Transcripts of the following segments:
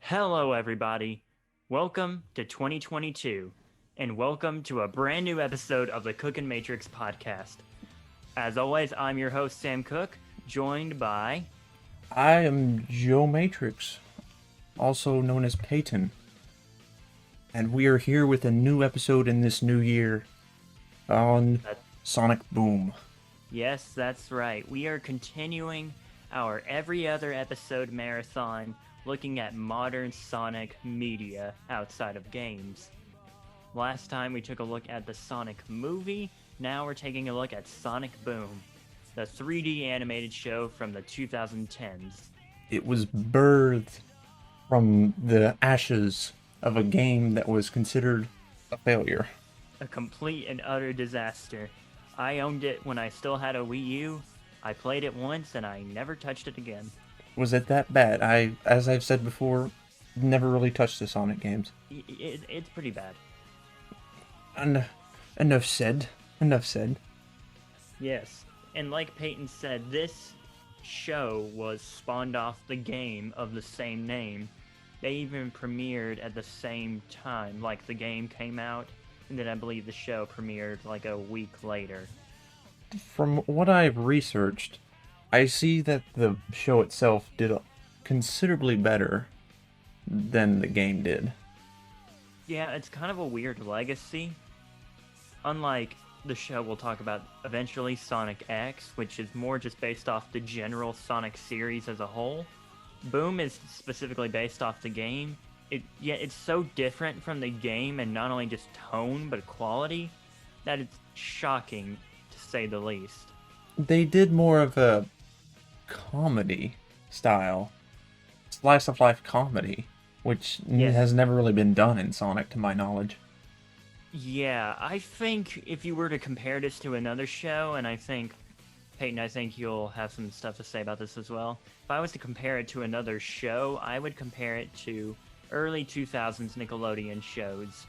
Hello, everybody. Welcome to 2022, and welcome to a brand new episode of the Cookn Matrix podcast. As always, I'm your host, Sam Cook, joined by. I am Joe Matrix, also known as Peyton, and we are here with a new episode in this new year on Sonic Boom. Yes, that's right. We are continuing our every other episode marathon looking at modern Sonic media outside of games. Last time we took a look at the Sonic movie, now we're taking a look at Sonic Boom, the 3D animated show from the 2010s. It was birthed from the ashes of a game that was considered a failure. A complete and utter disaster. I owned it when I still had a Wii U. I played it once and I never touched it again. Was it that bad? As I've said before, never really touched the Sonic games. It's pretty bad. Enough said. Enough said. Yes, and like Peyton said, this show was spawned off the game of the same name. They even premiered at the same time. Like, the game came out, and then I believe the show premiered like a week later. From what I've researched, I see that the show itself did considerably better than the game did. Yeah, it's kind of a weird legacy. Unlike the show we'll talk about eventually, Sonic X, which is more just based off the general Sonic series as a whole, Boom is specifically based off the game. It's so different from the game, and not only just tone, but quality, that it's shocking, to say the least. They did more of a comedy style, slice of life comedy, which has never really been done in Sonic to my knowledge. Yeah, I think if you were to compare this to another show, and Peyton, I think you'll have some stuff to say about this as well. If I was to compare it to another show, I would compare it to early 2000s Nickelodeon shows.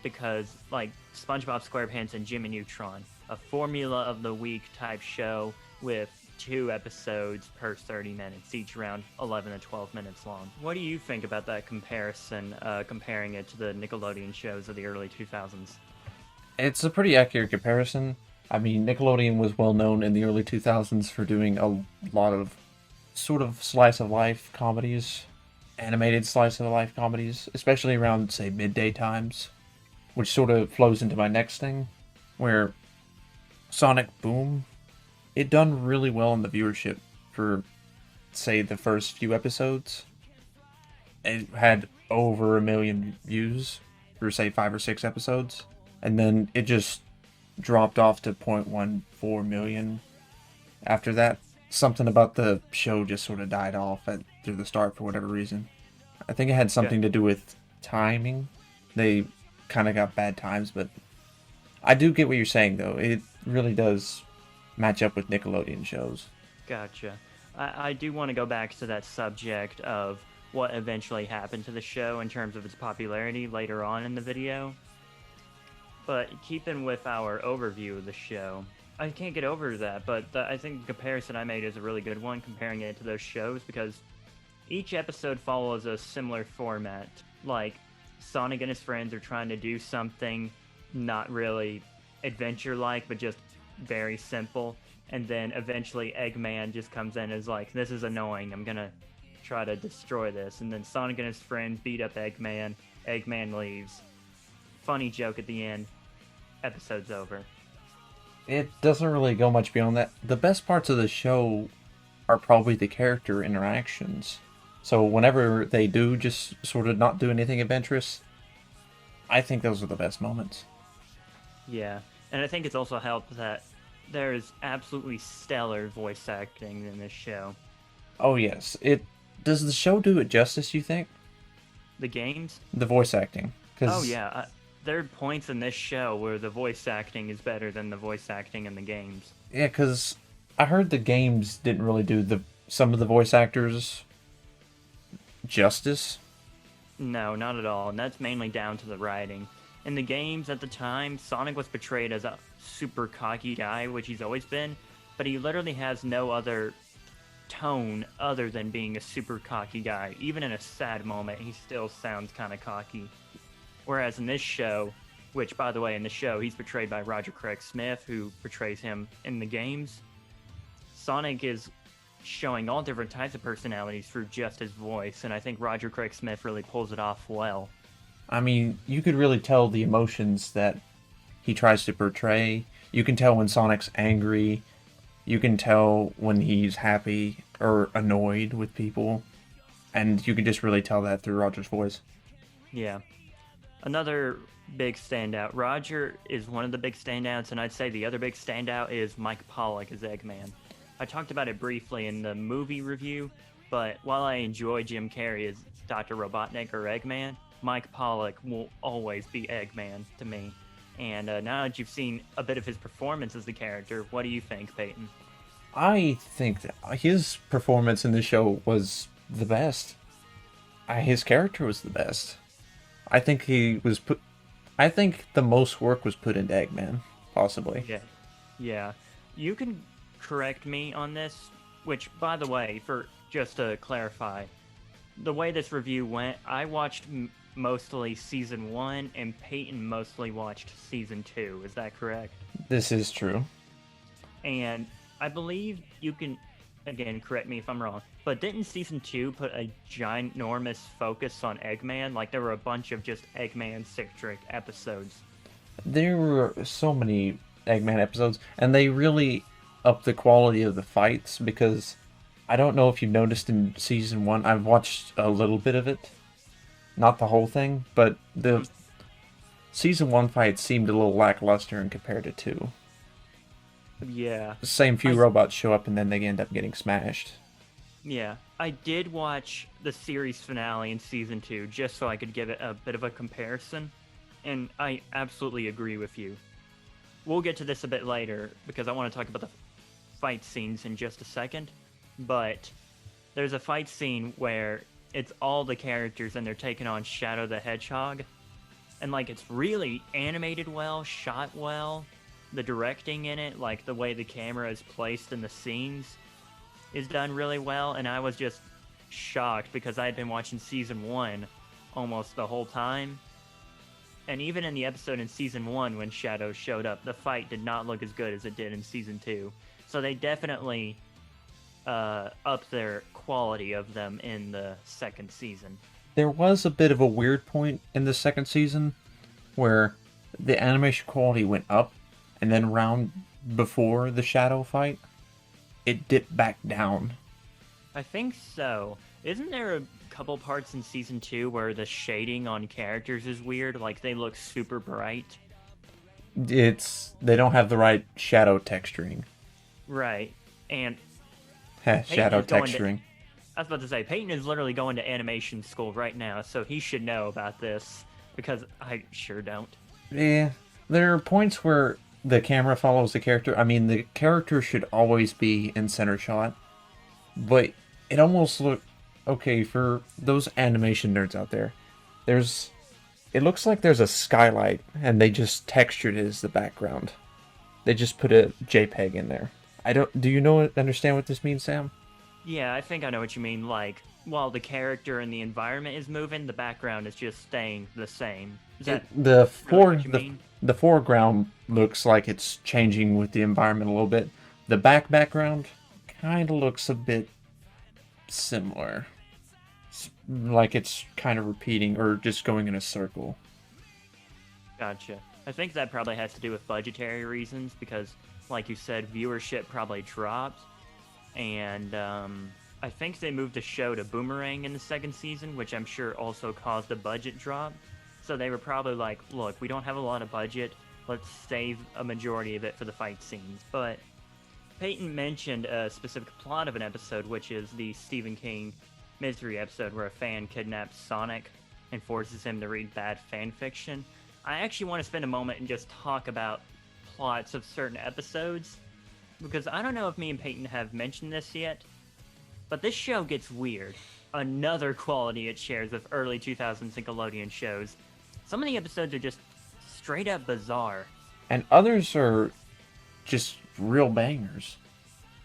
Because, like, SpongeBob SquarePants and Jimmy Neutron, a formula of the week type show with 2 episodes per 30 minutes, each around 11 to 12 minutes long. What do you think about that comparison, comparing it to the Nickelodeon shows of the early 2000s? It's a pretty accurate comparison. I mean, Nickelodeon was well known in the early 2000s for doing a lot of sort of slice of life comedies, animated slice of life comedies, especially around, say, midday times, which sort of flows into my next thing, where Sonic Boom, it done really well in the viewership for, say, the first few episodes. It had over 1 million views for, say, 5 or 6 episodes, and then it just dropped off to 0.14 million after that. Something about the show just sort of died off through the start for whatever reason. I think it had something to do with timing. They kind of got bad times, but I do get what you're saying, though. It really does match up with Nickelodeon shows. Gotcha. I do want to go back to that subject of what eventually happened to the show in terms of its popularity later on in the video. But keeping with our overview of the show, I can't get over that, but I think the comparison I made is a really good one, comparing it to those shows, because each episode follows a similar format. Like, Sonic and his friends are trying to do something not really adventure-like, but just very simple, and then eventually Eggman just comes in and is like, this is annoying, I'm gonna try to destroy this, and then Sonic and his friends beat up Eggman leaves. Funny joke at the end, episode's over. It doesn't really go much beyond that. The best parts of the show are probably the character interactions. So whenever they do just sort of not do anything adventurous, I think those are the best moments. Yeah, and I think it's also helped that there is absolutely stellar voice acting in this show. Oh yes, does the show do it justice, you think? The games? The voice acting. Oh yeah, there are points in this show where the voice acting is better than the voice acting in the games. Yeah, because I heard the games didn't really do some of the voice actors justice. No, not at all, and that's mainly down to the writing. In the games at the time, Sonic was portrayed as a super cocky guy, which he's always been, but he literally has no other tone other than being a super cocky guy. Even in a sad moment, he still sounds kind of cocky. Whereas in this show, which by the way, in the show, he's portrayed by Roger Craig Smith, who portrays him in the games, Sonic is showing all different types of personalities through just his voice, and I think Roger Craig Smith really pulls it off well. I mean, you could really tell the emotions that he tries to portray. You can tell when Sonic's angry. You can tell when he's happy or annoyed with people. And you can just really tell that through Roger's voice. Yeah. Another big standout. Roger is one of the big standouts, and I'd say the other big standout is Mike Pollock as Eggman. I talked about it briefly in the movie review, but while I enjoy Jim Carrey as Dr. Robotnik or Eggman, Mike Pollock will always be Eggman to me. And now that you've seen a bit of his performance as the character, what do you think, Peyton? I think that his performance in the show was the best. His character was the best. I think I think the most work was put into Eggman, possibly. Yeah. You can correct me on this, which, by the way, for just to clarify, the way this review went, I watched mostly season 1, and Peyton mostly watched season 2. Is that correct? This is true. And I believe you can, again, correct me if I'm wrong, but didn't season 2 put a ginormous focus on Eggman? Like, there were a bunch of just Eggman-centric episodes. There were so many Eggman episodes, and they really upped the quality of the fights, because I don't know if you've noticed in season 1, I've watched a little bit of it. Not the whole thing, but the season 1 fight seemed a little lackluster in compared to 2. Yeah. The same few robots show up and then they end up getting smashed. Yeah. I did watch the series finale in season 2 just so I could give it a bit of a comparison, and I absolutely agree with you. We'll get to this a bit later because I want to talk about the fight scenes in just a second, but there's a fight scene where it's all the characters and they're taking on Shadow the Hedgehog. And, like, it's really animated well, shot well. The directing in it, like, the way the camera is placed in the scenes is done really well. And I was just shocked because I had been watching season 1 almost the whole time. And even in the episode in season 1 when Shadow showed up, the fight did not look as good as it did in season 2. So they definitely up their quality of them in the second season. There was a bit of a weird point in the second season where the animation quality went up, and then round before the Shadow fight, it dipped back down. I think so. Isn't there a couple parts in season 2 where the shading on characters is weird? Like, they look super bright? They don't have the right shadow texturing. Right. And shadow texturing. I was about to say, Peyton is literally going to animation school right now, so he should know about this, because I sure don't. Yeah, there are points where the camera follows the character. I mean, the character should always be in center shot, but it almost looks... Okay, for those animation nerds out there, it looks like there's a skylight, and they just textured it as the background. They just put a JPEG in there. Do you understand what this means, Sam? Yeah, I think I know what you mean. Like, while the character and the environment is moving, the background is just staying the same. Is that the foreground looks like it's changing with the environment a little bit. The background kind of looks a bit similar. Like it's kind of repeating or just going in a circle. Gotcha. I think that probably has to do with budgetary reasons because, like you said, viewership probably dropped. And I think they moved the show to Boomerang in the second season, which I'm sure also caused a budget drop. So they were probably like, look, we don't have a lot of budget. Let's save a majority of it for the fight scenes. But Peyton mentioned a specific plot of an episode, which is the Stephen King Misery episode where a fan kidnaps Sonic and forces him to read bad fan fiction. I actually want to spend a moment and just talk about plots of certain episodes, because I don't know if me and Peyton have mentioned this yet, but this show gets weird. Another quality it shares with early 2000s Nickelodeon shows. Some of the episodes are just straight up bizarre. And others are just real bangers.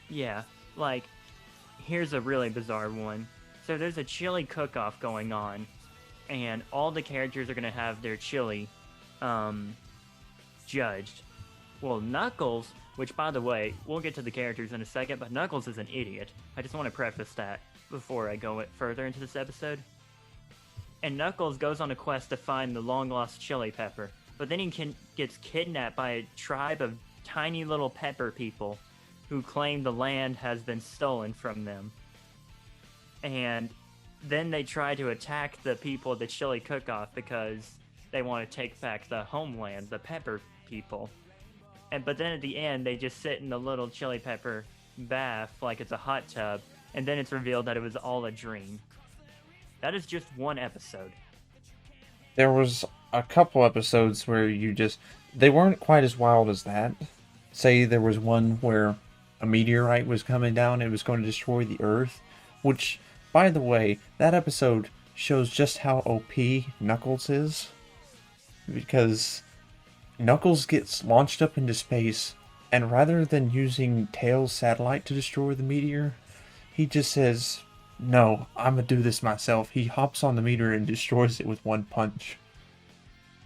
Yeah, like, here's a really bizarre one. So there's a chili cook-off going on, and all the characters are going to have their chili judged. Well, Knuckles, which, by the way, we'll get to the characters in a second, but Knuckles is an idiot. I just want to preface that before I go further into this episode. And Knuckles goes on a quest to find the long-lost chili pepper, but then he gets kidnapped by a tribe of tiny little pepper people who claim the land has been stolen from them. And then they try to attack the people at the chili cook-off because they want to take back the homeland, the pepper people. But then at the end, they just sit in the little chili pepper bath like it's a hot tub, and then it's revealed that it was all a dream. That is just one episode. There was a couple episodes where they weren't quite as wild as that. Say there was one where a meteorite was coming down and it was going to destroy the Earth, which, by the way, that episode shows just how OP Knuckles is. Because Knuckles gets launched up into space, and rather than using Tails' satellite to destroy the meteor, he just says, "No, I'm gonna do this myself." He hops on the meteor and destroys it with one punch.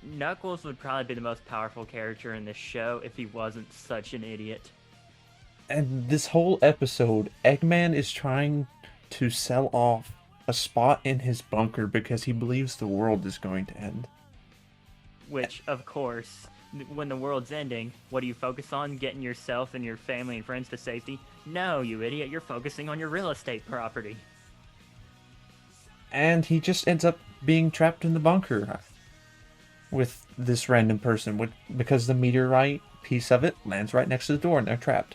Knuckles would probably be the most powerful character in this show if he wasn't such an idiot. And this whole episode, Eggman is trying to sell off a spot in his bunker because he believes the world is going to end. Which, of course, when the world's ending, what do you focus on? Getting yourself and your family and friends to safety? No, you idiot, you're focusing on your real estate property. And he just ends up being trapped in the bunker with this random person because the meteorite piece of it lands right next to the door and they're trapped.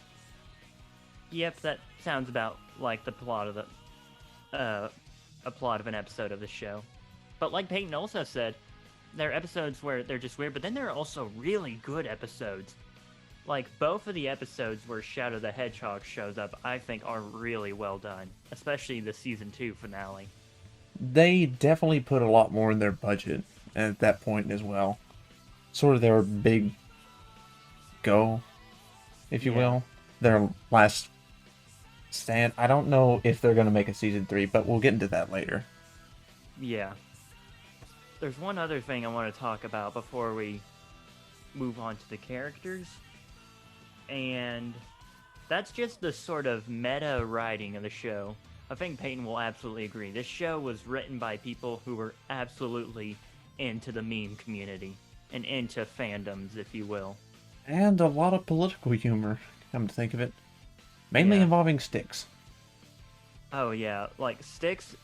Yep, that sounds about like the plot of a plot of an episode of the show. But like Peyton also said, there are episodes where they're just weird, but then there are also really good episodes. Like, both of the episodes where Shadow the Hedgehog shows up, I think are really well done. Especially the Season 2 finale. They definitely put a lot more in their budget at that point as well. Sort of their big go, if you will. Their last stand. I don't know if they're going to make a Season 3, but we'll get into that later. Yeah. There's one other thing I want to talk about before we move on to the characters. And that's just the sort of meta writing of the show. I think Peyton will absolutely agree. This show was written by people who were absolutely into the meme community and into fandoms, if you will. And a lot of political humor, come to think of it. Mainly involving Styx. Oh yeah, like Styx,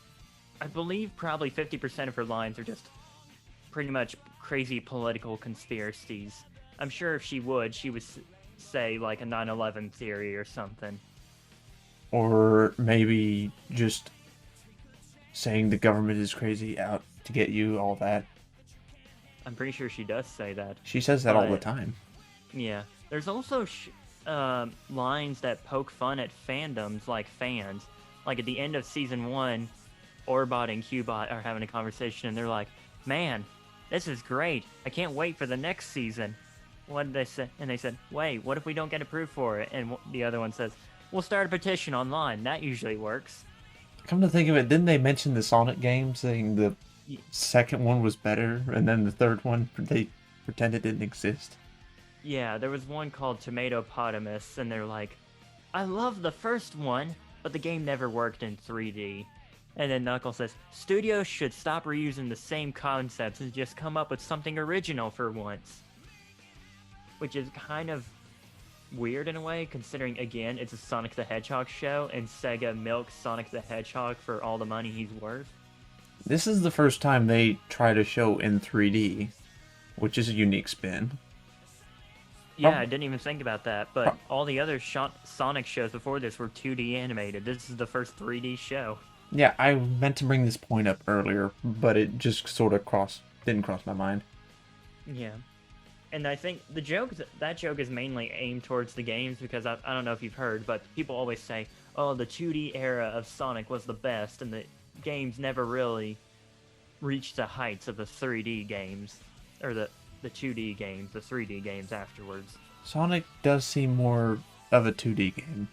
I believe probably 50% of her lines are just pretty much crazy political conspiracies. I'm sure if she would say like a 9/11 theory or something. Or maybe just saying the government is crazy, out to get you, all that. I'm pretty sure she does say that. She says that all the time. Yeah. There's also lines that poke fun at fandoms like fans. Like at the end of Season 1, Orbot and Cubot are having a conversation and they're like, "Man, this is great. I can't wait for the next season." What did they say? And they said, "Wait, what if we don't get approved for it?" And the other one says, "We'll start a petition online. That usually works." Come to think of it, didn't they mention the Sonic game, saying the second one was better, and then the third one, they pretended didn't exist? Yeah, there was one called Tomatopotamus, and they're like, "I love the first one, but the game never worked in 3D. And then Knuckles says, "Studios should stop reusing the same concepts and just come up with something original for once." Which is kind of weird in a way, considering, again, it's a Sonic the Hedgehog show, and Sega milks Sonic the Hedgehog for all the money he's worth. This is the first time they try to show in 3D, which is a unique spin. Yeah, I didn't even think about that, but all the other Sonic shows before this were 2D animated. This is the first 3D show. Yeah, I meant to bring this point up earlier, but it just sort of didn't cross my mind. Yeah. And I think that joke is mainly aimed towards the games, because I don't know if you've heard, but people always say, "Oh, the 2D era of Sonic was the best, and the games never really reached the heights of the 3D games, or the 2D games, the 3D games afterwards." Sonic does seem more of a 2D game.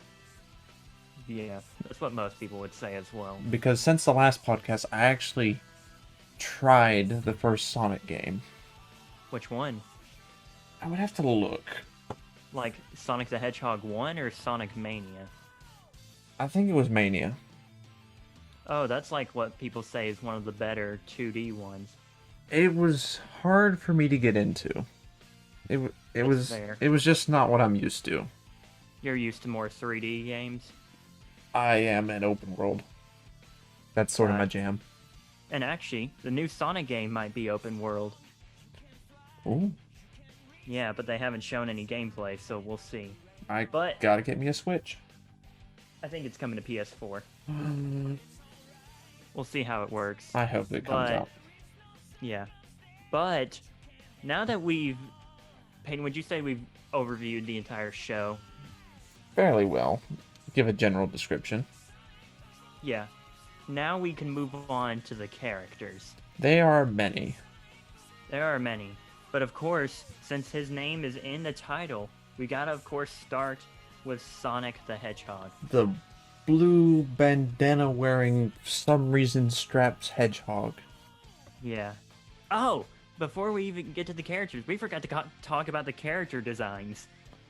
Yeah, that's what most people would say as well. Because since the last podcast, I actually tried the first Sonic game. Which one? I would have to look. Like Sonic the Hedgehog 1 or Sonic Mania? I think it was Mania. Oh, that's like what people say is one of the better 2D ones. It was hard for me to get into. It was just not what I'm used to. You're used to more 3D games? I am an open world. That's sort of my jam. And actually, the new Sonic game might be open world. Ooh. Yeah, but they haven't shown any gameplay, so we'll see. But gotta get me a Switch. I think it's coming to PS4. We'll see how it works. I hope it comes out. Yeah. But now that Peyton, would you say we've overviewed the entire show? Fairly well. Give a general description. Yeah. Now we can move on to the characters. There are many. There are many. But of course, since his name is in the title, we gotta of course start with Sonic the Hedgehog. The blue bandana wearing, for some reason, straps hedgehog. Yeah. Oh! Before we even get to the characters, we forgot to talk about the character designs.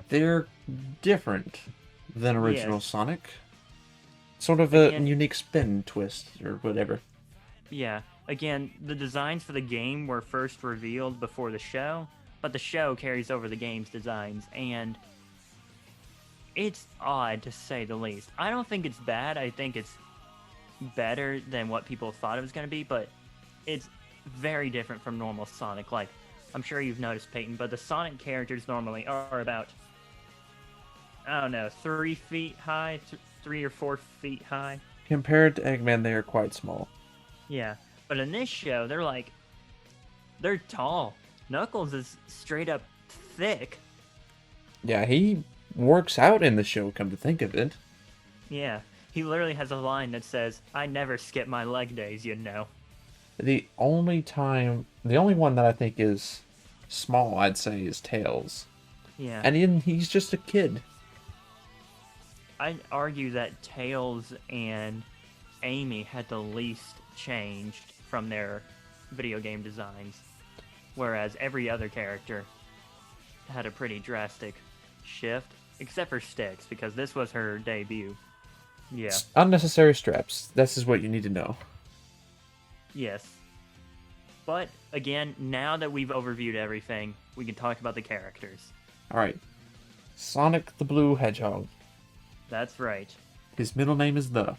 They're different than original Sonic. Sort of a unique spin twist, or whatever. Yeah. Again, the designs for the game were first revealed before the show, but the show carries over the game's designs, and it's odd to say the least. I don't think it's bad. I think it's better than what people thought it was going to be, but it's very different from normal Sonic. Like, I'm sure you've noticed, Peyton, but the Sonic characters normally are about, I don't know, 3 feet high, 3 or 4 feet high. Compared to Eggman, they are quite small. Yeah, but in this show, they're tall. Knuckles is straight up thick. Yeah, he works out in the show, come to think of it. Yeah, he literally has a line that says, "I never skip my leg days, you know." The only one that I think is small, I'd say, is Tails. Yeah. And he's just a kid. I'd argue that Tails and Amy had the least changed from their video game designs, whereas every other character had a pretty drastic shift, except for Styx, because this was her debut. Yeah. Unnecessary straps. This is what you need to know. Yes. But, again, now that we've overviewed everything, we can talk about the characters. Alright. Sonic the Blue Hedgehog. That's right. His middle name is The.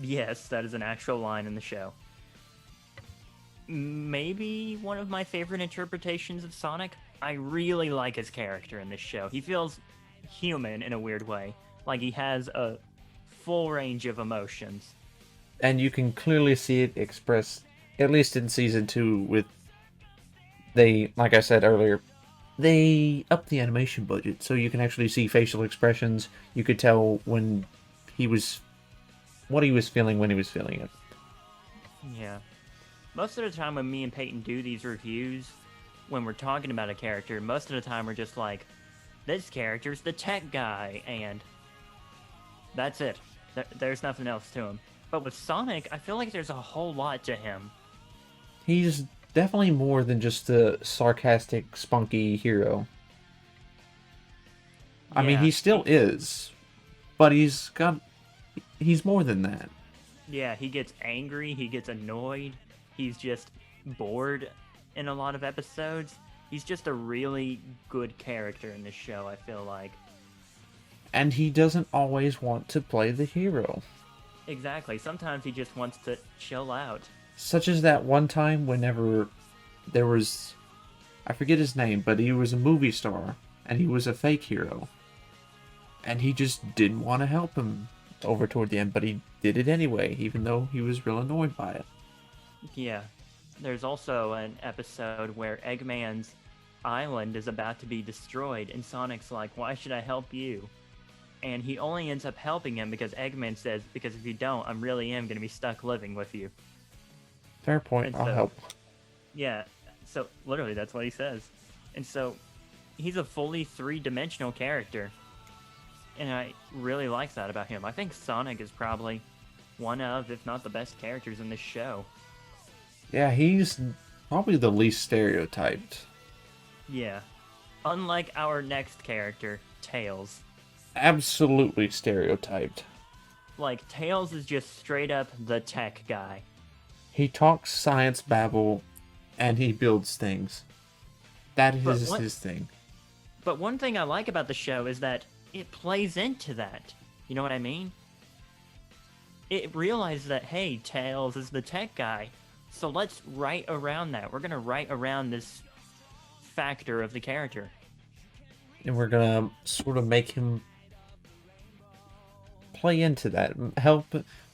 Yes, that is an actual line in the show. Maybe one of my favorite interpretations of Sonic. I really like his character in this show. He feels human in a weird way. Like he has a full range of emotions. And you can clearly see it expressed, at least in Season 2, with like I said earlier, they upped the animation budget, so you can actually see facial expressions. You could tell what he was feeling when he was feeling it. Yeah. Most of the time when me and Peyton do these reviews, when we're talking about a character, most of the time we're just like, this character's the tech guy, and that's it. There's nothing else to him. But with Sonic, I feel like there's a whole lot to him. He's definitely more than just a sarcastic, spunky hero. I mean, he still is, but he's more than that. Yeah, he gets angry, he gets annoyed, he's just bored in a lot of episodes. He's just a really good character in this show, I feel like. And he doesn't always want to play the hero. Exactly. Sometimes he just wants to chill out. Such as that one time whenever there was, I forget his name, but he was a movie star, and he was a fake hero. And he just didn't want to help him over toward the end, but he did it anyway, even though he was real annoyed by it. Yeah. There's also an episode where Eggman's island is about to be destroyed, and Sonic's like, why should I help you? And he only ends up helping him because Eggman says, because if you don't, I really am going to be stuck living with you. Fair point, I'll help. Yeah, so literally that's what he says. And so, he's a fully three-dimensional character. And I really like that about him. I think Sonic is probably one of, if not the best characters in this show. Yeah, he's probably the least stereotyped. Yeah. Unlike our next character, Tails. Absolutely stereotyped. Like, Tails is just straight up the tech guy. He talks science babble, and he builds things. That is his thing. But one thing I like about the show is that it plays into that. You know what I mean? It realizes that, hey, Tails is the tech guy, so let's write around that. We're gonna write around this factor of the character. And we're gonna sort of make him play into that.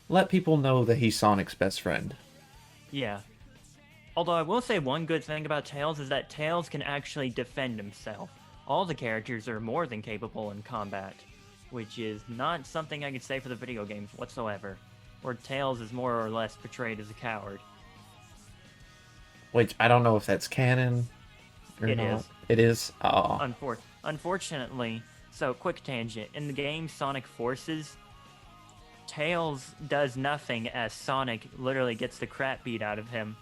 Let people know that he's Sonic's best friend. Yeah. Although I will say one good thing about Tails is that Tails can actually defend himself. All the characters are more than capable in combat, which is not something I could say for the video games whatsoever, where Tails is more or less portrayed as a coward. Which, I don't know if that's canon or It not. is. It is? Oh. Unfortunately, so quick tangent, in the game Sonic Forces, Tails does nothing as Sonic literally gets the crap beat out of him.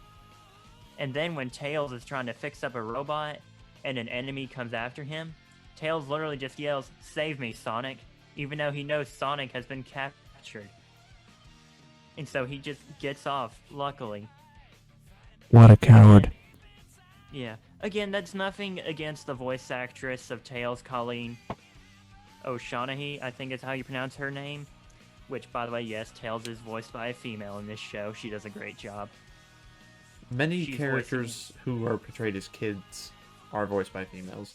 And then when Tails is trying to fix up a robot and an enemy comes after him, Tails literally just yells, "Save me, Sonic," even though he knows Sonic has been captured. And so he just gets off, luckily. What a coward. Yeah. Again, that's nothing against the voice actress of Tails, Colleen O'Shaughnessy, I think is how you pronounce her name. Which, by the way, yes, Tails is voiced by a female in this show. She does a great job. Many She's characters who are portrayed as kids are voiced by females.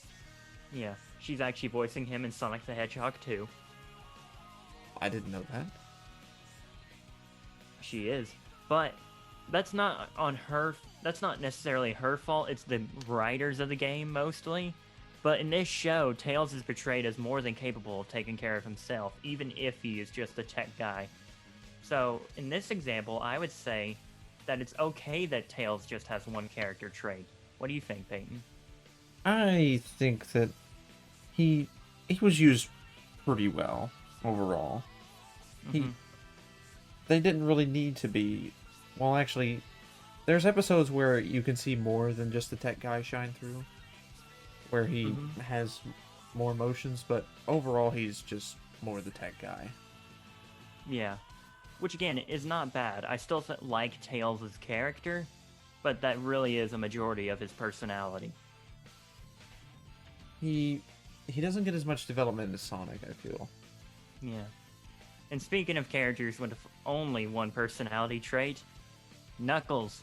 Yeah, she's actually voicing him in Sonic the Hedgehog 2. I didn't know that. She is. But that's not on her. That's not necessarily her fault. It's the writers of the game, mostly. But in this show, Tails is portrayed as more than capable of taking care of himself, even if he is just a tech guy. So, in this example, I would say that it's okay that Tails just has one character trait. What do you think, Peyton? I think that he was used pretty well overall. They didn't really need to be. Well, actually, there's episodes where you can see more than just the tech guy shine through, where he has more emotions, but overall he's just more the tech guy. Yeah. Which, again, is not bad. I still like Tails' character, but that really is a majority of his personality. He doesn't get as much development as Sonic, I feel. Yeah. And speaking of characters with only one personality trait, Knuckles.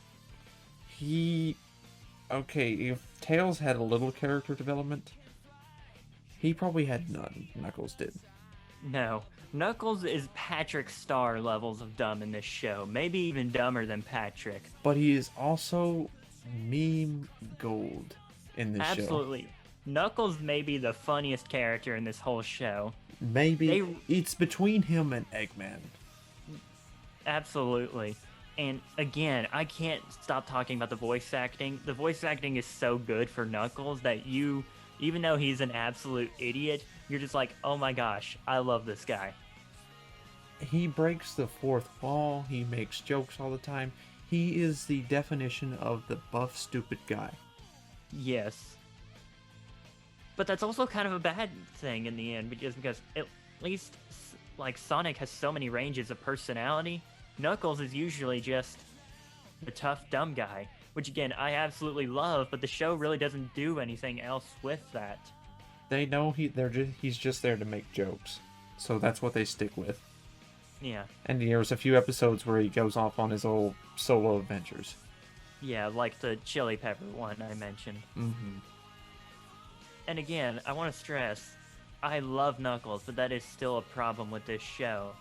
Okay, if Tails had a little character development, he probably had none. Knuckles did. No. Knuckles is Patrick Star levels of dumb in this show. Maybe even dumber than Patrick. But he is also meme gold in this show. Absolutely. Knuckles may be the funniest character in this whole show. Maybe it's between him and Eggman. Absolutely. And again, I can't stop talking about the voice acting. The voice acting is so good for Knuckles that you, even though he's an absolute idiot, you're just like, oh my gosh, I love this guy. He breaks the fourth wall. He makes jokes all the time. He is the definition of the buff, stupid guy. Yes. But that's also kind of a bad thing in the end, because at least, like, Sonic has so many ranges of personality. Knuckles is usually just the tough, dumb guy, which, again, I absolutely love, but the show really doesn't do anything else with that. They know he's just there to make jokes, so that's what they stick with. Yeah. And there's a few episodes where he goes off on his old solo adventures. Yeah, like the chili pepper one I mentioned. Mm-hmm. And again, I want to stress, I love Knuckles, but that is still a problem with this show,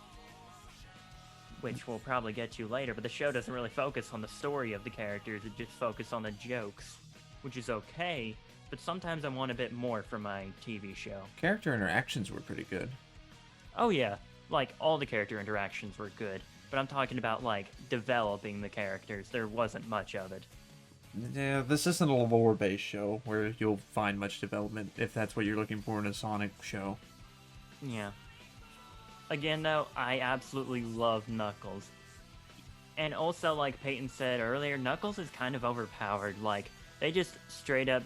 which we'll probably get to later, but the show doesn't really focus on the story of the characters, it just focuses on the jokes, which is okay, but sometimes I want a bit more from my TV show. Character interactions were pretty good. Oh yeah, like, all the character interactions were good, but I'm talking about, like, developing the characters. There wasn't much of it. Yeah, this isn't a lore-based show where you'll find much development, if that's what you're looking for in a Sonic show. Yeah. Again, though, I absolutely love Knuckles. And also, like Peyton said earlier, Knuckles is kind of overpowered. Like, they just straight up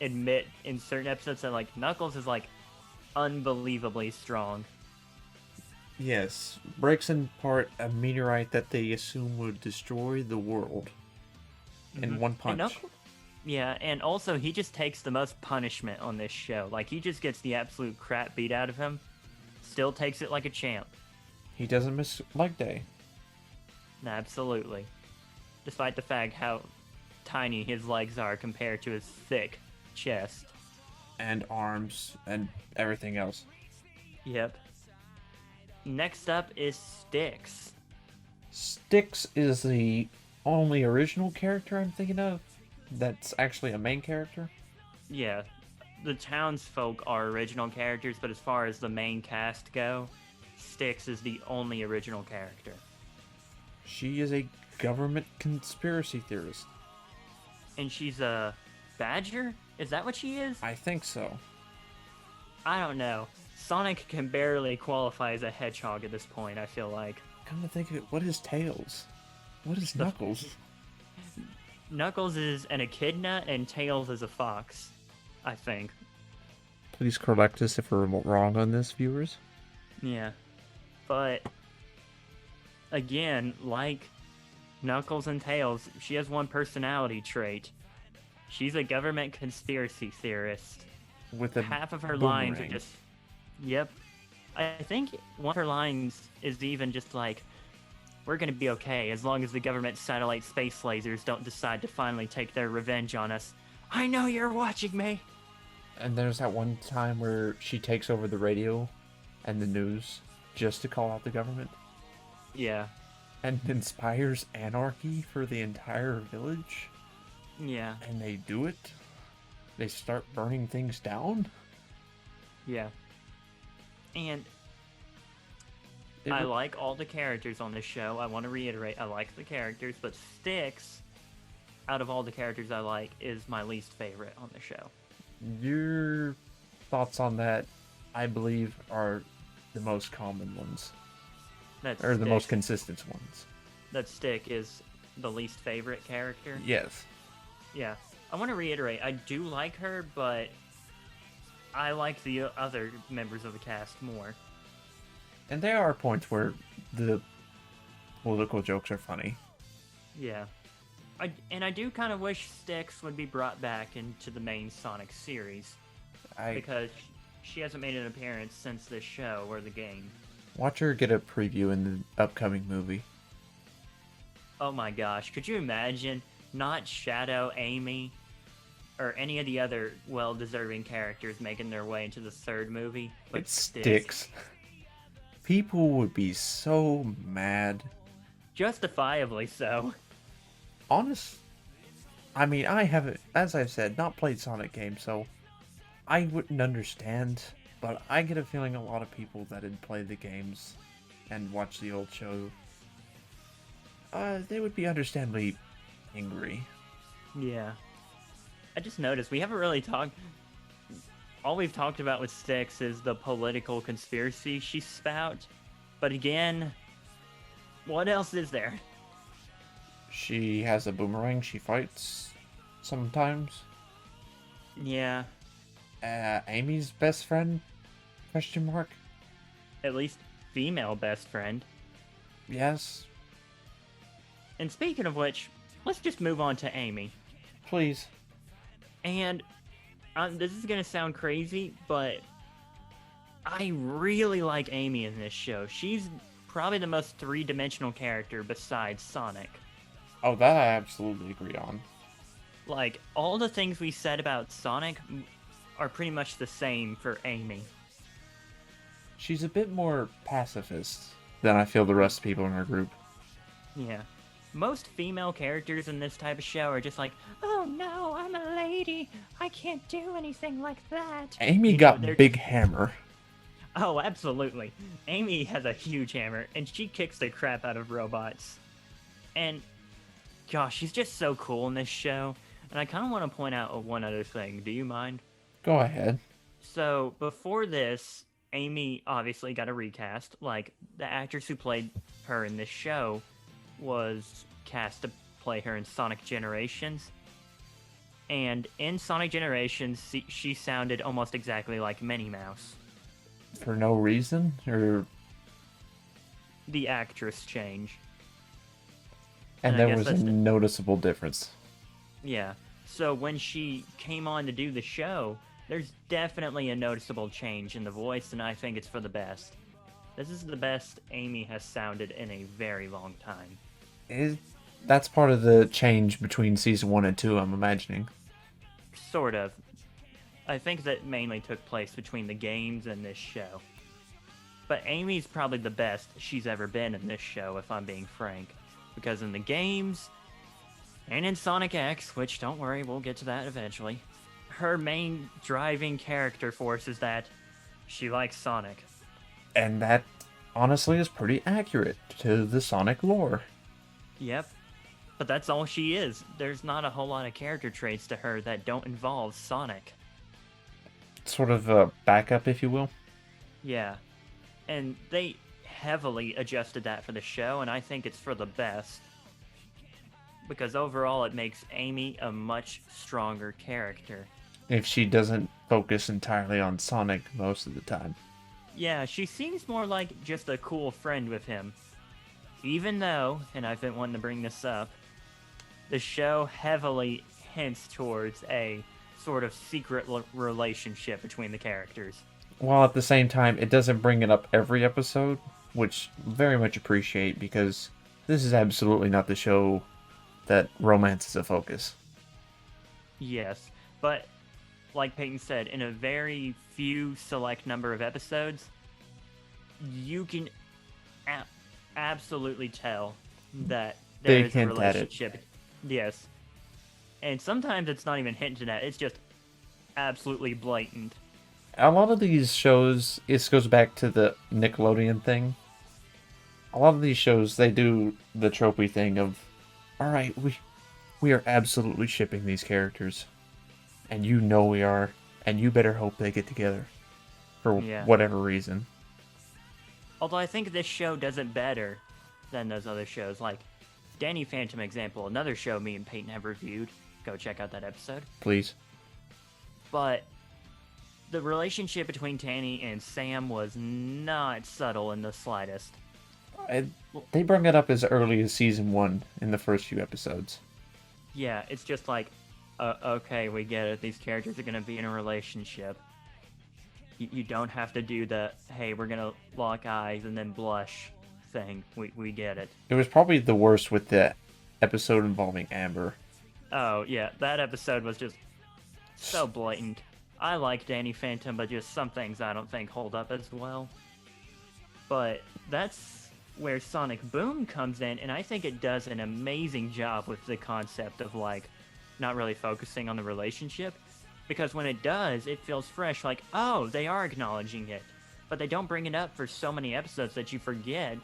admit in certain episodes that, like, Knuckles is, like, unbelievably strong. Yes, breaks in part a meteorite that they assume would destroy the world in one And punch. Knuckles, yeah, and also he just takes the most punishment on this show. Like, he just gets the absolute crap beat out of him, still takes it like a champ. He doesn't miss leg day. Absolutely. Despite the fact how tiny his legs are compared to his thick chest. And arms and everything else. Yep. Next up is Styx. Styx is the only original character I'm thinking of that's actually a main character. Yeah, the townsfolk are original characters, but as far as the main cast go, Styx is the only original character. She is a government conspiracy theorist. And she's a badger? Is that what she is? I think so. I don't know. Sonic can barely qualify as a hedgehog at this point, I feel like. Come to think of it, what is Tails? What is Knuckles? Knuckles is an echidna and Tails is a fox, I think. Please correct us if we're wrong on this, viewers. Yeah. But, again, like Knuckles and Tails, she has one personality trait. She's a government conspiracy theorist. With a half of her boomerang. lines are just... Yep. I think one of her lines is even just like, we're gonna be okay as long as the government satellite space lasers don't decide to finally take their revenge on us. I know you're watching me! And there's that one time where she takes over the radio and the news just to call out the government. Yeah. And inspires anarchy for the entire village. Yeah. And they do it. They start burning things down. Yeah. And I like all the characters on this show. I want to reiterate, I like the characters, but Styx, out of all the characters I like, is my least favorite on the show. Your thoughts on that, I believe, are the most common ones. Or the most consistent ones. That Styx is the least favorite character? Yes. Yeah. I want to reiterate, I do like her, but I like the other members of the cast more. And there are points where the political jokes are funny. Yeah. I do kind of wish Styx would be brought back into the main Sonic series. Because she hasn't made an appearance since this show or the game. Watch her get a preview in the upcoming movie. Oh my gosh, could you imagine not Shadow, Amy, or any of the other well-deserving characters making their way into the third movie? But it's Styx. People would be so mad. Justifiably so. I mean, I haven't, as I've said, not played Sonic games, so I wouldn't understand. But I get a feeling a lot of people that had played the games and watched the old show, they would be understandably angry. Yeah. I just noticed we haven't really talked... All we've talked about with Styx is the political conspiracy she spout. But again, what else is there? She has a boomerang she fights sometimes. Yeah. Amy's best friend? Question mark? At least female best friend. Yes. And speaking of which, let's just move on to Amy. Please. And this is gonna sound crazy, but I really like Amy in this show. She's probably the most three-dimensional character besides Sonic. Oh, that I absolutely agree on. Like, all the things we said about Sonic are pretty much the same for Amy. She's a bit more pacifist than I feel the rest of the people in her group. Yeah. Most female characters in this type of show are just like, oh no, I'm a lady. I can't do anything like that. Amy got big hammer. Oh, absolutely. Amy has a huge hammer, and she kicks the crap out of robots. And, gosh, she's just so cool in this show. And I kind of want to point out one other thing. Do you mind? Go ahead. So, before this, Amy obviously got a recast. Like, the actress who played her in this show was cast to play her in Sonic Generations. And in Sonic Generations, she sounded almost exactly like Minnie Mouse. For no reason? Or... The actress change. And there was a noticeable difference. Yeah. So when she came on to do the show, there's definitely a noticeable change in the voice, and I think it's for the best. This is the best Amy has sounded in a very long time. That's part of the change between season 1 and 2, I'm imagining. Sort of. I think that mainly took place between the games and this show. But Amy's probably the best she's ever been in this show, if I'm being frank. Because in the games, and in Sonic X, which, don't worry, we'll get to that eventually, her main driving character force is that she likes Sonic. And that, honestly, is pretty accurate to the Sonic lore. Yep. But that's all she is. There's not a whole lot of character traits to her that don't involve Sonic. Sort of a backup, if you will. Yeah. And they heavily adjusted that for the show, and I think it's for the best. Because overall, it makes Amy a much stronger character. If she doesn't focus entirely on Sonic most of the time. Yeah, she seems more like just a cool friend with him. Even though, and I've been wanting to bring this up, the show heavily hints towards a sort of secret relationship between the characters. While at the same time, it doesn't bring it up every episode, which very much appreciate, because this is absolutely not the show that romance is a focus. Yes, but like Peyton said, in a very few select number of episodes, you can absolutely tell that there is a relationship. Yes. And sometimes it's not even hinted at, it's just absolutely blatant. A lot of these shows, this goes back to the Nickelodeon thing. A lot of these shows, they do the tropey thing of, alright, we are absolutely shipping these characters. And you know we are, and you better hope they get together. For whatever reason. Although I think this show does it better than those other shows. Like, Danny Phantom example, another show me and Peyton have reviewed. Go check out that episode. Please. But the relationship between Danny and Sam was not subtle in the slightest. They brought it up as early as season 1 in the first few episodes. Yeah, it's just like, okay, we get it. These characters are going to be in a relationship. You don't have to do the, hey, we're going to lock eyes and then blush thing. We get it. It was probably the worst with the episode involving Amber. Oh, yeah. That episode was just so blatant. I like Danny Phantom, but just some things I don't think hold up as well. But that's where Sonic Boom comes in, and I think it does an amazing job with the concept of, like, not really focusing on the relationship. Because when it does, it feels fresh, like, oh, they are acknowledging it. But they don't bring it up for so many episodes that you forget.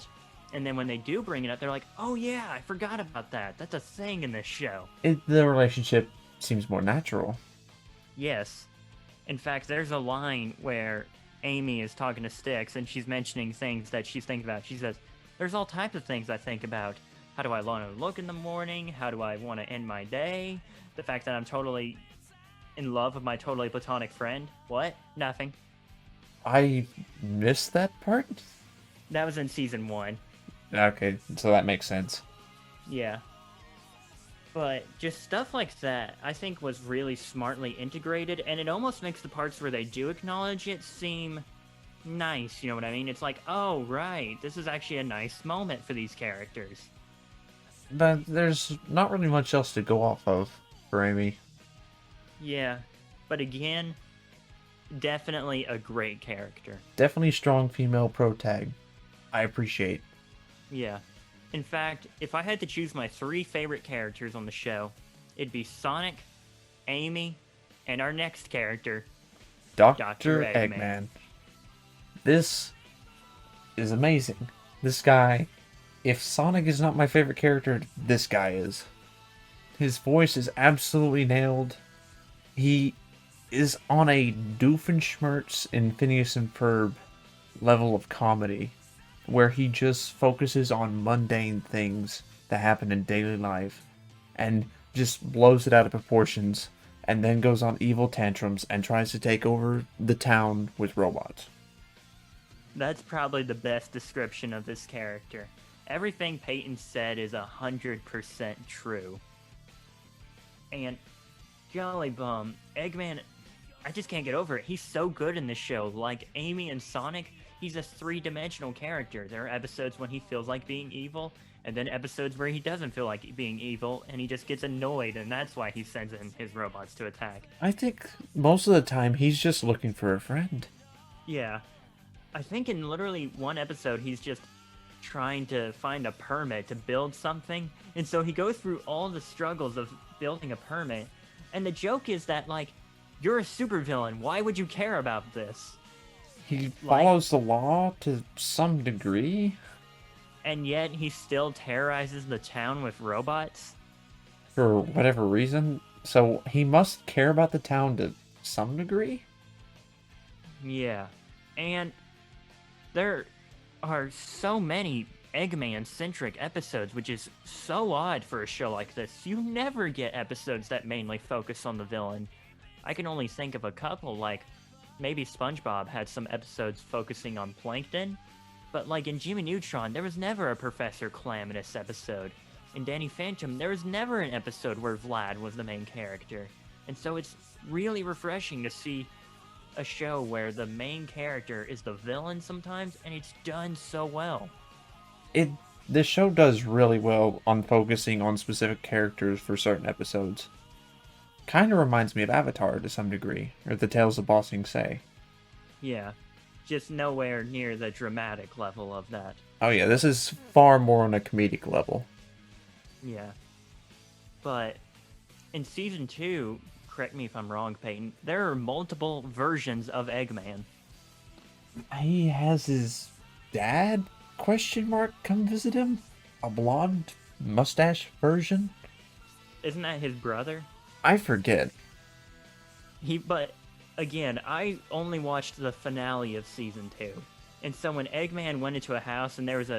And then when they do bring it up, they're like, oh yeah, I forgot about that. That's a thing in this show. The relationship seems more natural. Yes. In fact, there's a line where Amy is talking to Styx, and she's mentioning things that she's thinking about. She says, there's all types of things I think about. How do I want to look in the morning? How do I want to end my day? The fact that I'm totally in love with my totally platonic friend. What? Nothing. I missed that part? That was in season 1. Okay, so that makes sense. Yeah. But just stuff like that, I think, was really smartly integrated, and it almost makes the parts where they do acknowledge it seem nice, you know what I mean? It's like, oh, right, this is actually a nice moment for these characters. But there's not really much else to go off of for Amy. Yeah, but again, definitely a great character. Definitely strong female protag. I appreciate. Yeah. In fact, if I had to choose my 3 favorite characters on the show, it'd be Sonic, Amy, and our next character, Dr. Eggman. This is amazing. This guy, if Sonic is not my favorite character, this guy is. His voice is absolutely nailed. He is on a Doofenshmirtz in Phineas and Ferb level of comedy where he just focuses on mundane things that happen in daily life and just blows it out of proportions and then goes on evil tantrums and tries to take over the town with robots. That's probably the best description of this character. Everything Peyton said is 100% true. And golly bum, Eggman, I just can't get over it. He's so good in this show. Like Amy and Sonic, he's a three-dimensional character. There are episodes when he feels like being evil, and then episodes where he doesn't feel like being evil, and he just gets annoyed, and that's why he sends in his robots to attack. I think most of the time he's just looking for a friend. Yeah. I think in literally one episode, he's just trying to find a permit to build something, and so he goes through all the struggles of building a permit, and the joke is that, like, you're a supervillain, why would you care about this? He follows the law to some degree. And yet he still terrorizes the town with robots? For whatever reason. So he must care about the town to some degree? Yeah. And there are so many Eggman-centric episodes, which is so odd for a show like this. You never get episodes that mainly focus on the villain. I can only think of a couple, like maybe SpongeBob had some episodes focusing on Plankton, but like in Jimmy Neutron, there was never a Professor Calamitous episode. In Danny Phantom, there was never an episode where Vlad was the main character. And so it's really refreshing to see a show where the main character is the villain sometimes, and it's done so well. The show does really well on focusing on specific characters for certain episodes. Kind of reminds me of Avatar to some degree, or The Tales of Ba Sing Se. Yeah, just nowhere near the dramatic level of that. Oh yeah, this is far more on a comedic level. Yeah. But in Season 2, correct me if I'm wrong, Peyton, there are multiple versions of Eggman. He has his dad, question mark, come visit him? A blonde mustache version? Isn't that his brother? I forget. But again, I only watched the finale of Season 2. And so when Eggman went into a house and there was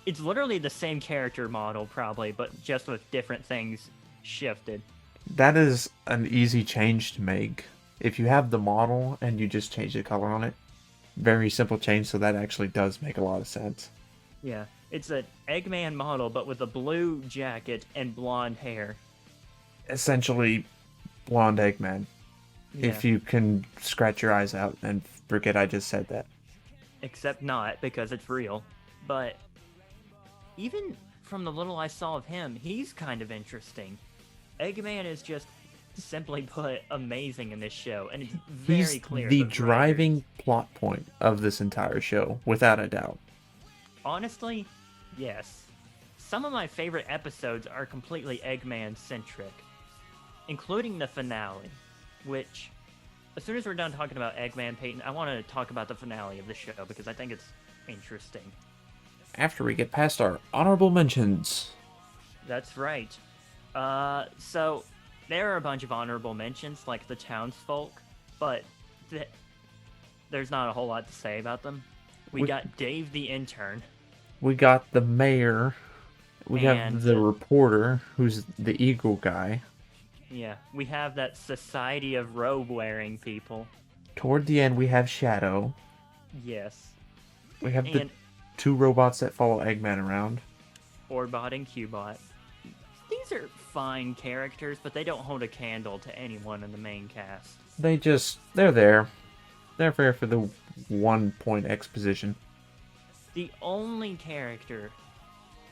it's literally the same character model probably, but just with different things shifted. That is an easy change to make. If you have the model and you just change the color on it, very simple change, so that actually does make a lot of sense. Yeah, it's an Eggman model, but with a blue jacket and blonde hair. Essentially, blonde Eggman. Yeah. If you can scratch your eyes out and forget I just said that. Except not, because it's real. But even from the little I saw of him, he's kind of interesting. Eggman is just, simply put, amazing in this show, and it's very clear. He's the driving plot point of this entire show, without a doubt. Honestly, yes. Some of my favorite episodes are completely Eggman-centric, including the finale, which, as soon as we're done talking about Eggman, Peyton, I want to talk about the finale of the show, because I think it's interesting. After we get past our honorable mentions. That's right. So, there are a bunch of honorable mentions, like the townsfolk, but there's not a whole lot to say about them. We got Dave the intern. We got the mayor. We have the reporter, who's the eagle guy. Yeah, we have that society of robe-wearing people. Toward the end, we have Shadow. Yes. We have the two robots that follow Eggman around. Orbot and Cubot. These are fine characters, but they don't hold a candle to anyone in the main cast. They're there. They're there for the 1 point exposition. The only character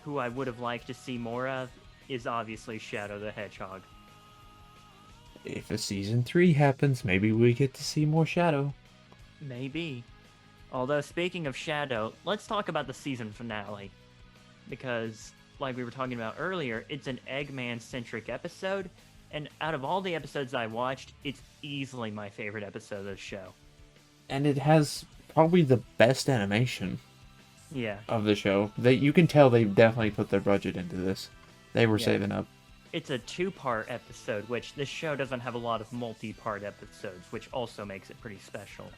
who I would have liked to see more of is obviously Shadow the Hedgehog. If a season 3 happens, maybe we get to see more Shadow. Maybe. Although, speaking of Shadow, let's talk about the season finale. Because, like we were talking about earlier, it's an Eggman-centric episode, and out of all the episodes I watched, it's easily my favorite episode of the show. And it has probably the best animation of the show. You can tell they definitely put their budget into this. They were saving up. It's a 2-part episode, which this show doesn't have a lot of multi-part episodes, which also makes it pretty special.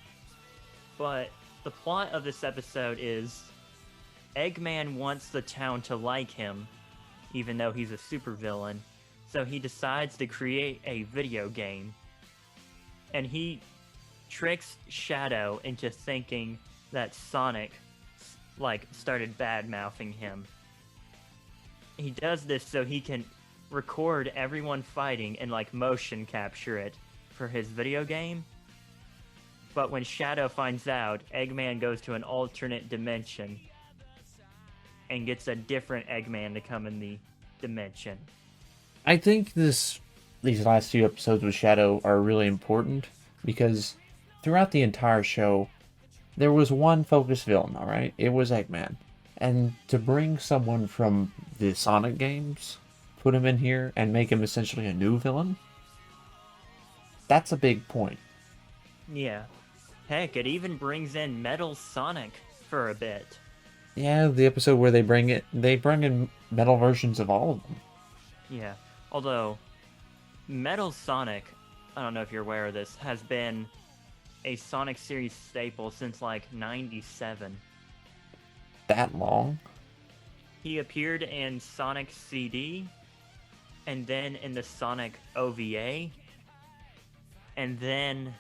But The plot of this episode is Eggman wants the town to like him, even though he's a supervillain, so he decides to create a video game. And he tricks Shadow into thinking that Sonic, started bad-mouthing him. He does this so he can record everyone fighting and, motion capture it for his video game. But when Shadow finds out, Eggman goes to an alternate dimension and gets a different Eggman to come in the dimension. I think these last few episodes with Shadow are really important because throughout the entire show, there was one focused villain, alright? It was Eggman. And to bring someone from the Sonic games, put him in here, and make him essentially a new villain, that's a big point. Yeah. Heck, it even brings in Metal Sonic for a bit. Yeah, the episode where they bring in metal versions of all of them. Yeah. Although, Metal Sonic, I don't know if you're aware of this, has been a Sonic series staple since 97. That long? He appeared in Sonic CD, and then in the Sonic OVA, and then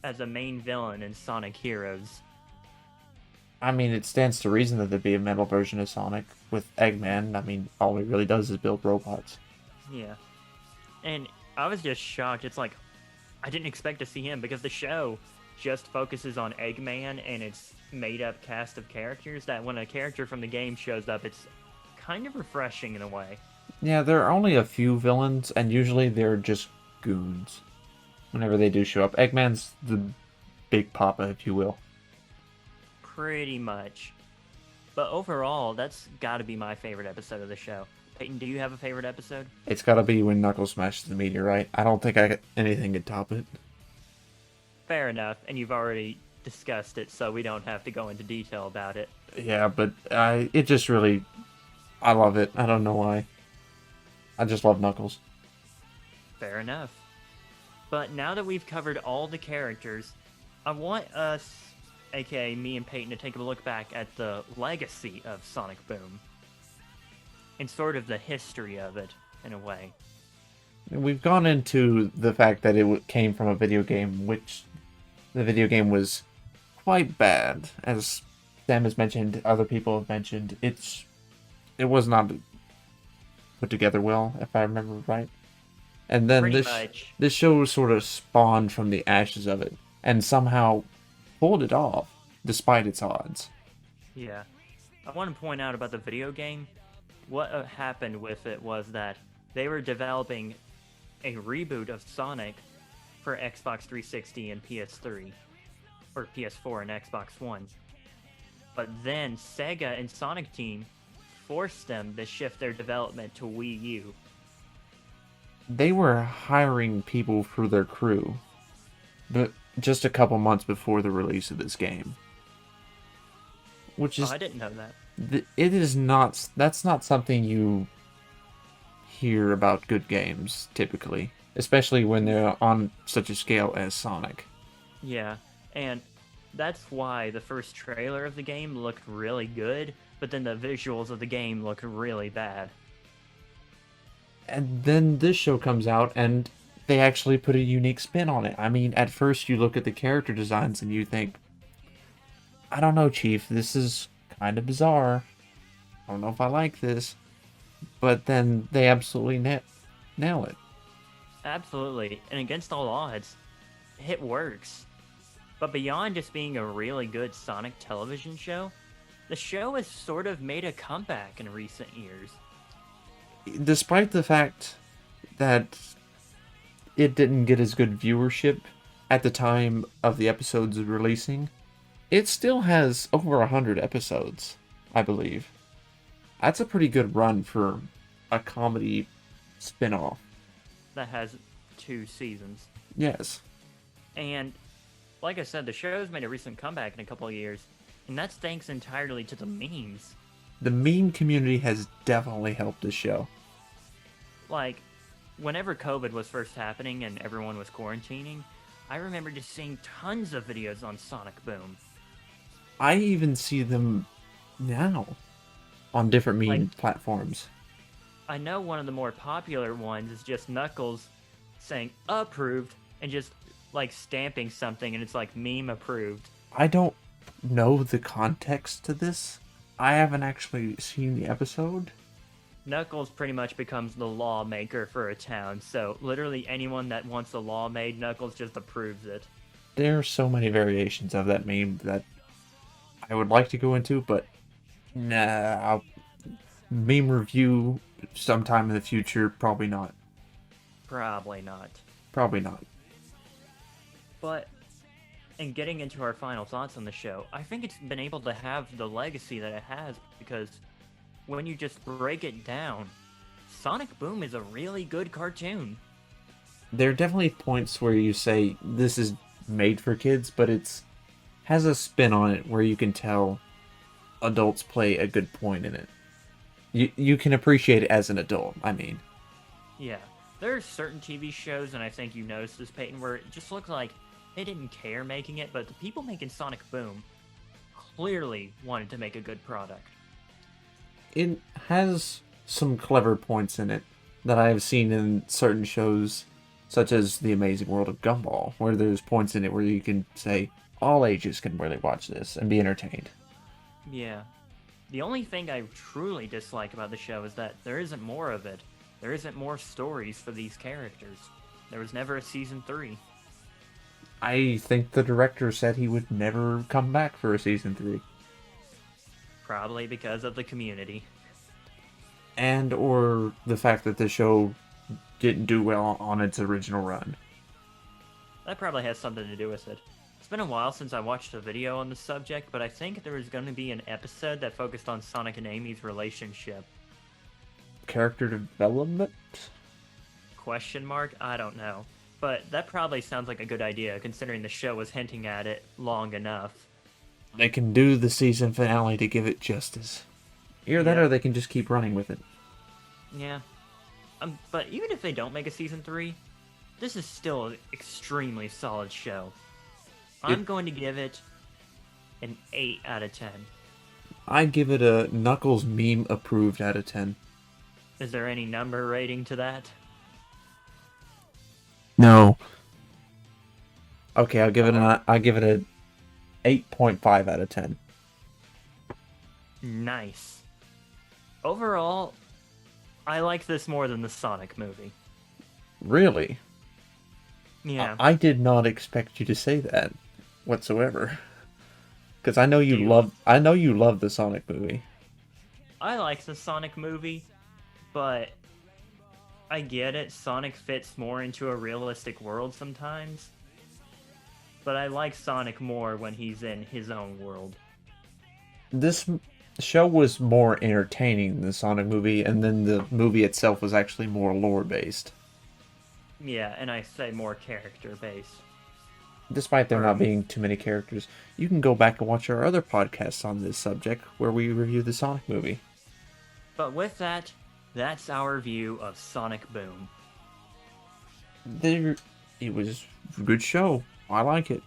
as a main villain in Sonic Heroes. I mean, it stands to reason that there'd be a metal version of Sonic with Eggman. I mean, all he really does is build robots. Yeah. And I was just shocked. It's I didn't expect to see him because the show just focuses on Eggman and its made-up cast of characters that when a character from the game shows up, it's kind of refreshing in a way. Yeah, there are only a few villains, and usually they're just goons. Whenever they do show up. Eggman's the big papa, if you will. Pretty much. But overall, that's got to be my favorite episode of the show. Peyton, do you have a favorite episode? It's gotta be when Knuckles smashes the meteorite. I don't think anything could top it. Fair enough, and you've already discussed it, so we don't have to go into detail about it. Yeah, but I love it. I don't know why. I just love Knuckles. Fair enough. But now that we've covered all the characters, I want us, aka me and Peyton, to take a look back at the legacy of Sonic Boom. And sort of the history of it, in a way. We've gone into the fact that it came from a video game, which the video game was quite bad. As Sam has mentioned, other people have mentioned, it was not put together well, if I remember right. And then this show sort of spawned from the ashes of it, and somehow pulled it off, despite its odds. Yeah. I want to point out about the video game, what happened with it was that they were developing a reboot of Sonic for Xbox 360 and PS3, or PS4 and Xbox One. But then Sega and Sonic Team forced them to shift their development to Wii U. They were hiring people for their crew, but just a couple months before the release of this game. Which is... I didn't know that. It is not... That's not something you hear about good games, typically. Especially when they're on such a scale as Sonic. Yeah, and that's why the first trailer of the game looked really good, but then the visuals of the game look really bad. And then this show comes out, and they actually put a unique spin on it. I mean, at first you look at the character designs and you think, I don't know, Chief, this is kind of bizarre. I don't know if I like this. But then they absolutely nail it. Absolutely, and against all odds, it works. But beyond just being a really good Sonic television show, the show has sort of made a comeback in recent years. Despite the fact that it didn't get as good viewership at the time of the episodes releasing, it still has over 100 episodes, I believe. That's a pretty good run for a comedy spin-off. That has 2 seasons. Yes. And, like I said, the show's made a recent comeback in a couple of years, and that's thanks entirely to the memes. The meme community has definitely helped the show. Like, whenever COVID was first happening and everyone was quarantining, I remember just seeing tons of videos on Sonic Boom. I even see them now on different Like, meme platforms. I know one of the more popular ones is just Knuckles saying approved and just like stamping something and it's like meme approved. I don't know the context to this. I haven't actually seen the episode. Knuckles pretty much becomes the lawmaker for a town, so literally anyone that wants a law made, Knuckles just approves it. There are so many variations of that meme that I would like to go into, but nah, meme review sometime in the future, probably not. Probably not. Probably not. But in getting into our final thoughts on the show, I think it's been able to have the legacy that it has because when you just break it down, Sonic Boom is a really good cartoon. There are definitely points where you say this is made for kids, but it's has a spin on it where you can tell adults play a good point in it. You can appreciate it as an adult, I mean. Yeah, there are certain TV shows, and I think you noticed this, Peyton, where it just looked like they didn't care making it, but the people making Sonic Boom clearly wanted to make a good product. It has some clever points in it that I have seen in certain shows, such as The Amazing World of Gumball, where there's points in it where you can say, all ages can really watch this and be entertained. Yeah. The only thing I truly dislike about the show is that there isn't more of it. There isn't more stories for these characters. There was never a season 3. I think the director said he would never come back for a season 3. Probably because of the community. And or the fact that the show didn't do well on its original run. That probably has something to do with it. It's been a while since I watched a video on the subject, but I think there was going to be an episode that focused on Sonic and Amy's relationship. Character development? Question mark? I don't know. But that probably sounds like a good idea, considering the show was hinting at it long enough. They can do the season finale to give it justice. Either that or they can just keep running with it. Yeah. But even if they don't make a season 3, this is still an extremely solid show. I'm going to give it an 8 out of 10. I give it a Knuckles meme approved out of 10. Is there any number rating to that? No. Okay, I'll give it a 8.5 out of 10. Nice. Overall, I like this more than the Sonic movie. Really? Yeah. I did not expect you to say that whatsoever. Because I know you love the Sonic movie. I like the Sonic movie, but I get it. Sonic fits more into a realistic world sometimes. But I like Sonic more when he's in his own world. This show was more entertaining than the Sonic movie, and then the movie itself was actually more lore-based. Yeah, and I say more character-based. Despite there not being too many characters, you can go back and watch our other podcasts on this subject where we review the Sonic movie. But with that, that's our view of Sonic Boom. It was a good show. I like it.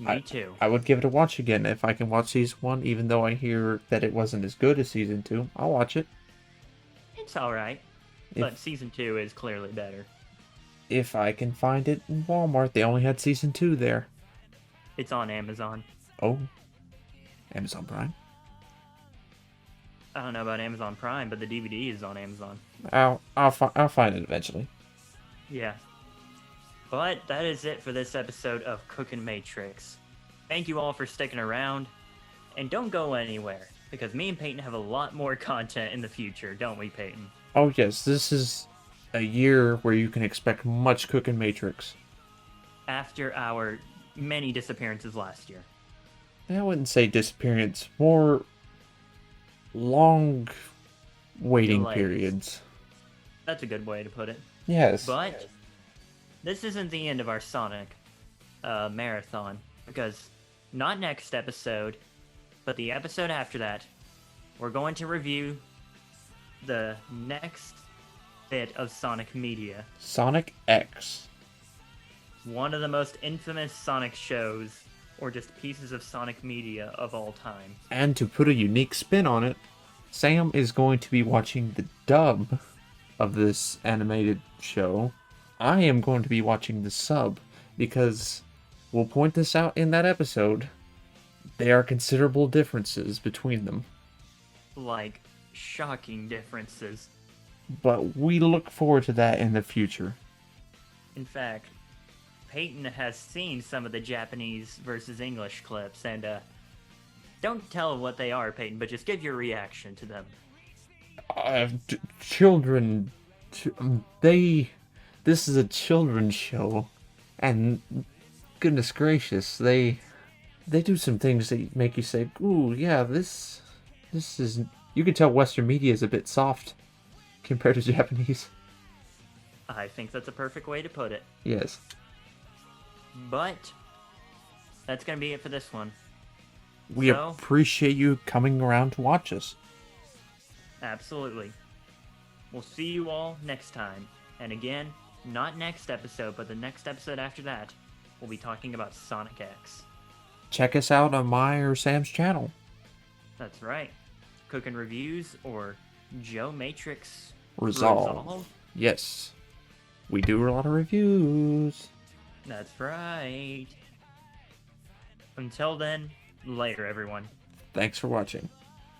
Me too. I would give it a watch again if I can watch season 1, even though I hear that it wasn't as good as season 2. I'll watch it. It's alright, but season 2 is clearly better. If I can find it in Walmart. They only had season 2 there. It's on Amazon. Oh. Amazon Prime? I don't know about Amazon Prime, but the DVD is on Amazon. I'll find it eventually. Yeah. But that is it for this episode of Cookn Matrix. Thank you all for sticking around, and don't go anywhere, because me and Peyton have a lot more content in the future, don't we, Peyton? Oh yes, this is a year where you can expect much Cookn Matrix. After our many disappearances last year. I wouldn't say disappearance, more long waiting Delays. Periods. That's a good way to put it. Yes. But this isn't the end of our Sonic marathon, because not next episode, but the episode after that, we're going to review the next bit of Sonic media. Sonic X. One of the most infamous Sonic shows or just pieces of Sonic media of all time. And to put a unique spin on it, Sam is going to be watching the dub of this animated show. I am going to be watching the sub, because we'll point this out in that episode. There are considerable differences between them. Like, shocking differences. But we look forward to that in the future. In fact, Peyton has seen some of the Japanese versus English clips, and don't tell what they are, Peyton, but just give your reaction to them. Children, this is a children's show, and goodness gracious, they do some things that make you say, ooh, yeah, this is, you can tell Western media is a bit soft compared to Japanese. I think that's a perfect way to put it. Yes. But that's going to be it for this one. We appreciate you coming around to watch us. Absolutely. We'll see you all next time. And again, not next episode, but the next episode after that, we'll be talking about Sonic X. Check us out on my or Sam's channel. That's right. Cookn Reviews or Joe Matrix Resolve. Yes. We do a lot of reviews. That's right. Until then, later, everyone. Thanks for watching.